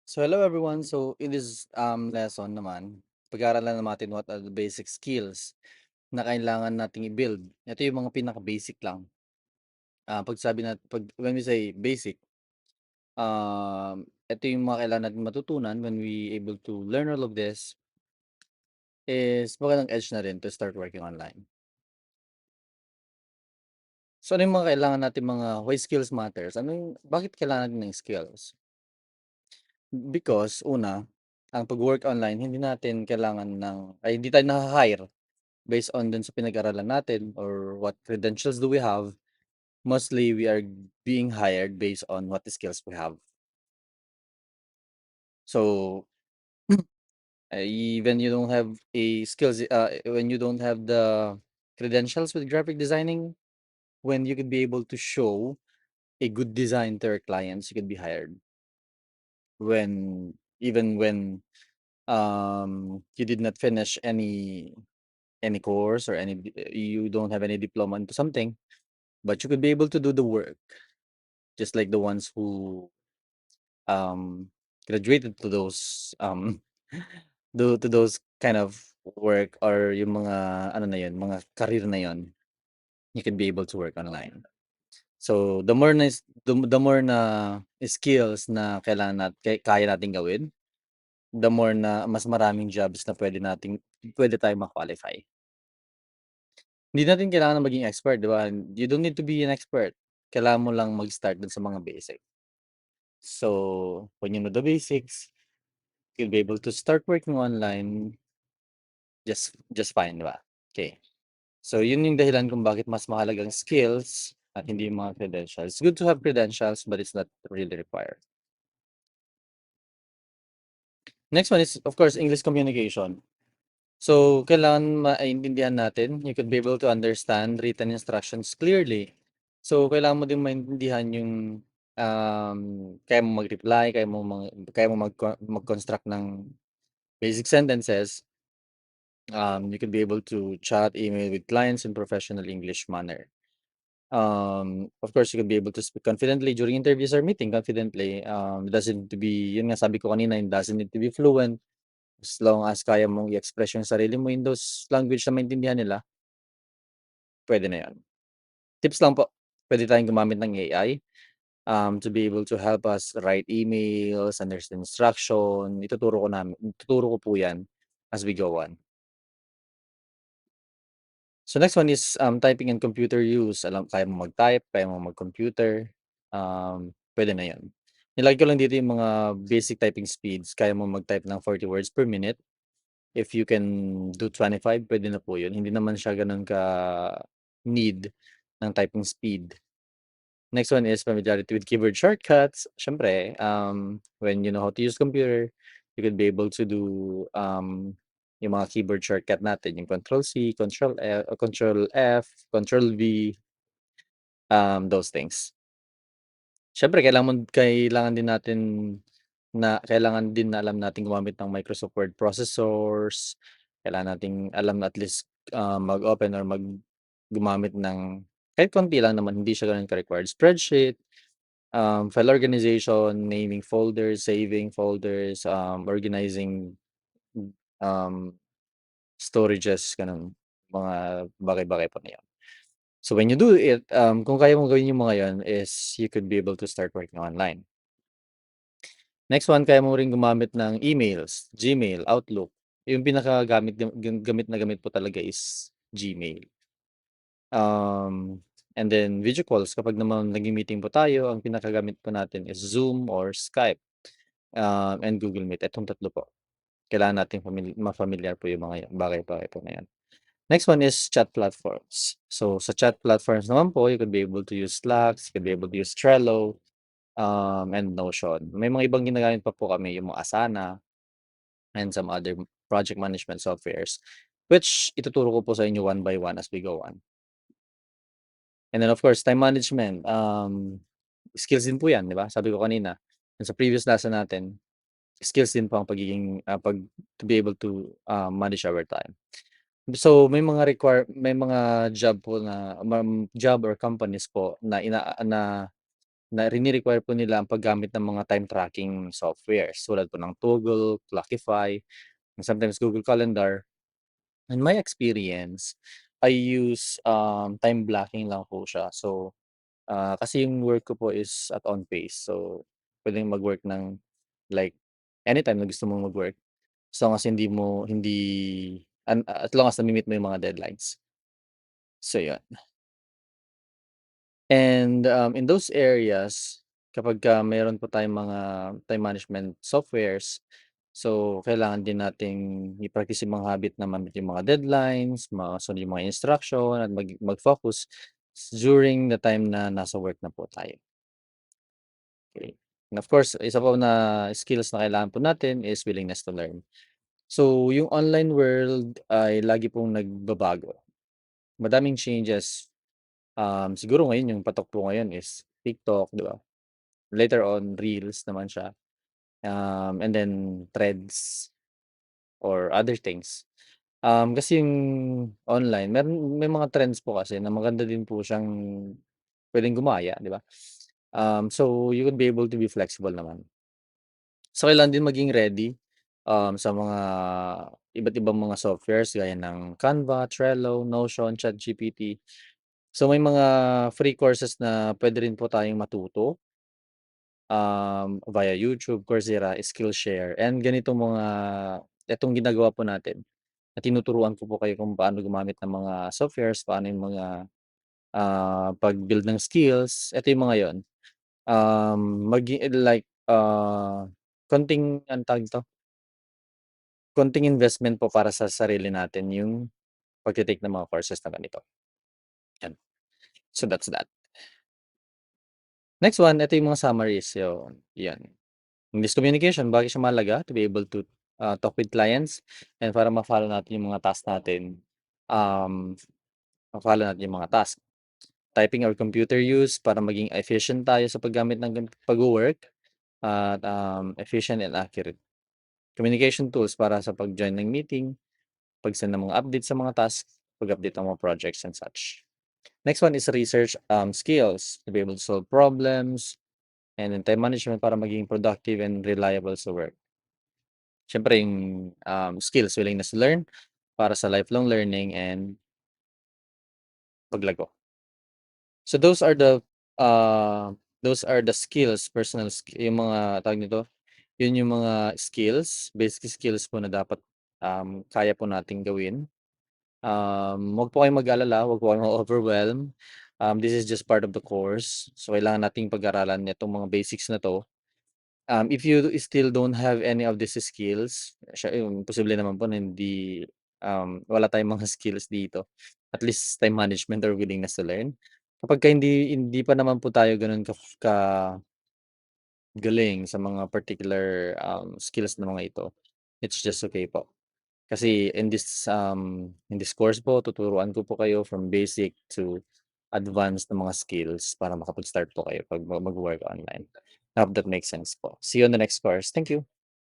So hello everyone. So in this lesson naman, pag-aaralan natin what are the basic skills na kailangan nating i-build. Ito yung mga pinaka-basic lang. Pag sabi nat pag when we say basic, ito yung mga kailangan natin matutunan when we able to learn all of this is magandang edge na rin to start working online. So ano yung mga kailangan natin mga why skills matters? Ano yung bakit kailangan natin ng skills? Because una, ang pag-work online hindi natin kailangan hindi tayo naha-hire based on dun sa pinag-aralan natin or what credentials do we have. Mostly we are being hired based on what skills we have. So even you don't have a skills when you don't have the credentials with graphic designing, when you could be able to show a good design to your clients, you could be hired. When even when you did not finish any course or you don't have any diploma into something, but you could be able to do the work just like the ones who um graduated to those to those kind of work or yung mga ano na yun, mga career na yun, you can be able to work online. So the more na skills na kailangan kaya nating gawin, the more na mas maraming jobs na pwede tayong ma-qualify. Hindi natin kailangan na maging expert, 'di ba? You don't need to be an expert. Kailangan mo lang mag-start dun sa mga basic. So, when you know the basics, you'll be able to start working online just fine, 'di ba? Okay. So, yun yung dahilan kung bakit mas mahalagang skills at hindi yung mga credentials. It's good to have credentials, but it's not really required. Next one is, of course, English communication. So, kailangan maintindihan natin. You could be able to understand written instructions clearly. So, kailangan mo din maintindihan yung kaya mo mag-reply, kaya mo mag-construct ng basic sentences. You could be able to chat, email with clients in professional English manner. Of course, you could be able to speak confidently during interviews or meeting confidently. It doesn't need to be, yun nga sabi ko kanina, it doesn't need to be fluent. As long as kaya mong i-express yung sarili mo in those language na maintindihan nila, pwede na yun. Tips lang po, pwede tayong gumamit ng AI to be able to help us write emails, understand instruction. Ituturo ko po yan as we go on. So next one is typing and computer use. Kaya mo mag-type, kaya mo mag-computer, pwede na yun. Nilagay ko lang dito yung mga basic typing speeds. Kaya mo mag-type ng 40 words per minute. If you can do 25, pwede na po yun. Hindi naman siya gano'n ka-need ng typing speed. Next one is familiarity with keyboard shortcuts. Siyempre, when you know how to use computer, you could be able to do yung mga keyboard shortcut natin, yung Control-C, Control-F, Control-V, those things. Siyempre kailangan din na alam natin gumamit ng Microsoft Word processors, kailangan nating alam at least, mag-open or gumamit ng kahit konti lang naman, hindi siya gano'n ka-required, spreadsheet, file organization, naming folders, saving folders, organizing, um, storages, gano'n. Mga bagay-bagay po na 'yan. So when you do it, kung kaya mong gawin yung mga 'yan is you could be able to start working online. Next one, kaya mo ring gumamit ng emails, Gmail, Outlook. Yung gamit na gamit po talaga is Gmail. And then video calls kapag naman nagmi-meeting po tayo, ang pinakagamit po natin is Zoom or Skype, and Google Meet. Itong tatlo po. Kailangan nating ma-familiar po yung mga bagay-bagay po na yan. Next one is chat platforms. So sa chat platforms naman po, you could be able to use Slack, you could be able to use Trello, and Notion. May mga ibang ginagamit pa po kami, yung mga Asana and some other project management softwares, which ituturo ko po sa inyo one by one as we go on. And then of course, time management, skills din po 'yan, 'di ba? Sabi ko kanina, dun sa previous lesson natin, skills din po ang to be able to, manage our time. So may mga job po job or companies po na na rini-require po nila ang paggamit ng mga time tracking softwares tulad po ng Toggle, Clockify, and sometimes Google Calendar. In my experience, I use, time blocking lang po siya. So, kasi yung work ko po is at on pace. So, puwedeng mag-work ng like anytime na gusto mong mag-work. As long as as long as nami-meet mo yung mga deadlines. So, yun. And, in those areas, kapagka meron po tayong mga time management softwares, so kailangan din nating i-practice yung mga habit na ma-meet yung mga deadlines, masunod yung mga instruction at mag-focus during the time na nasa work na po tayo, okey. And of course, isa pa na skills na kailangan po natin is willingness to learn. So, yung online world ay lagi pong nagbabago, madaming changes. Siguro ngayon yung patok po ngayon is TikTok, 'di ba? Later on, reels naman siya, and then threads or other things. Kasi yung online may mga trends po kasi na maganda din po siyang puwedeng gumaya, 'di ba? So you would be able to be flexible naman. So kailangan din maging ready, sa mga iba't ibang mga softwares gaya ng Canva, Trello, Notion, ChatGPT. So may mga free courses na puwede rin po tayong matuto, via YouTube, Coursera, Skillshare, and ganitong itong ginagawa po natin na tinuturuan ko po kayo kung paano gumamit ng mga softwares, paano yung mga, pag-build ng skills, eto yung mga yon. Like, konting anong tawag dito, konting investment po para sa sarili natin yung pagte-take ng mga courses na ganito, yan. So that's that. Next one, eto yung mga summaries, yun, yan. In this communication, bakit siya mahalaga? To be able to, talk with clients and para ma-follow natin yung mga task natin, um, ma-follow natin yung mga task. Typing or computer use para maging efficient tayo sa paggamit ng pagwo-work at, efficient and accurate. Communication tools para sa pag-join ng meeting, pag-send ng mga updates sa mga tasks, pag-update ng mga projects and such. Next one is research, skills, to be able to solve problems, and then time management para maging productive and reliable sa work. Siyempre yung, skills, willingness to learn para sa lifelong learning and paglago. So those are the skills, yung mga tawag nito, yun yung mga skills, basic skills po na dapat, kaya po nating gawin. Wag po kayong mag-alala, wag po kayong ma-overwhelm. This is just part of the course. So kailangan nating pag-aralan nitong mga basics na 'to. If you still don't have any of these skills, posible naman po na wala tayong mga skills dito. At least time management or willingness to learn. Kapagka hindi pa naman po tayo gano'n kagaling sa mga particular, skills na mga ito, it's just okay po. Kasi in this course po tuturuan ko po kayo from basic to advanced na mga skills para makapag-start po kayo 'pag magwo-work online. I hope that makes sense po. See you on the next course. Thank you.